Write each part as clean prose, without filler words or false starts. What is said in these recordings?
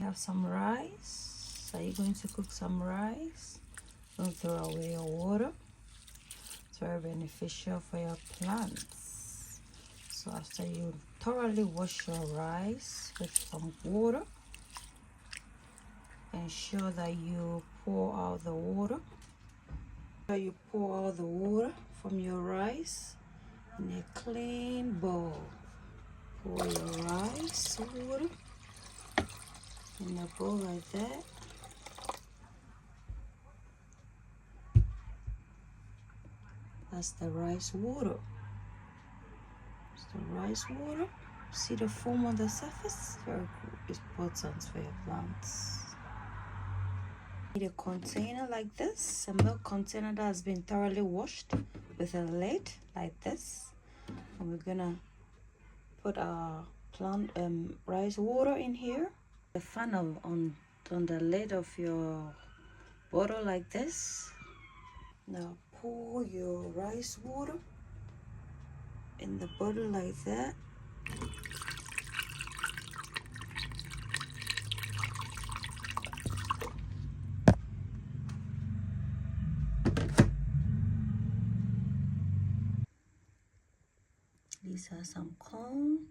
have some rice. Are you going to cook some rice? Don't throw away your water. It's very beneficial for your plants. So after you thoroughly wash your rice with some water, ensure that you pour out the water. You pour out the water from your rice in a clean bowl. Pour your rice water in a bowl like that. That's the rice water. It's the rice water. See the foam on the surface? Very important for your plants. Need a container like this, a milk container that has been thoroughly washed with a lid like this. And we're gonna put our plant rice water in here. The funnel on the lid of your bottle like this. Now pour your rice water in the bottle like that. These are some corn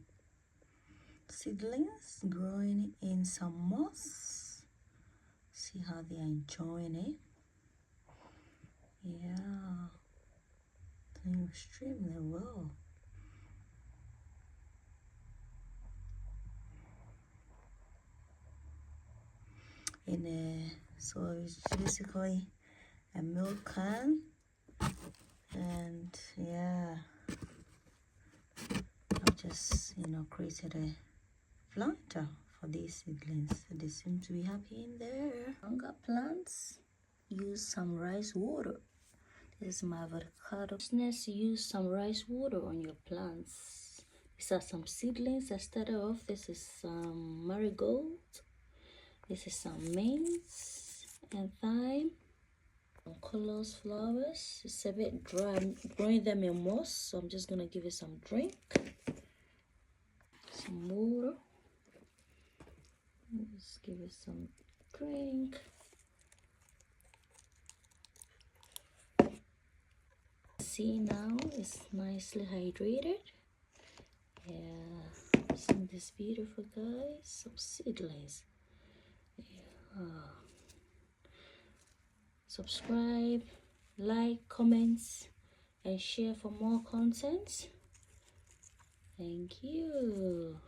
seedlings growing in some moss. See how they are enjoying it. Yeah, doing extremely well. So it's basically a milk can, and yeah, I've just created a planter for these seedlings. So they seem to be happy in there. Younger plants use some rice water. This is my avocado. Use some rice water on your plants. These are some seedlings I started off. This is some marigold. This is some mint and thyme. Some colors flowers. It's a bit dry. I'm growing them in moss, so I'm just gonna give it some drink. Some water. Just give it some drink. See, now it's nicely hydrated. Yeah, isn't this beautiful, guys? Some seedlings. Yeah. Subscribe, like, comments, and share for more content. Thank you.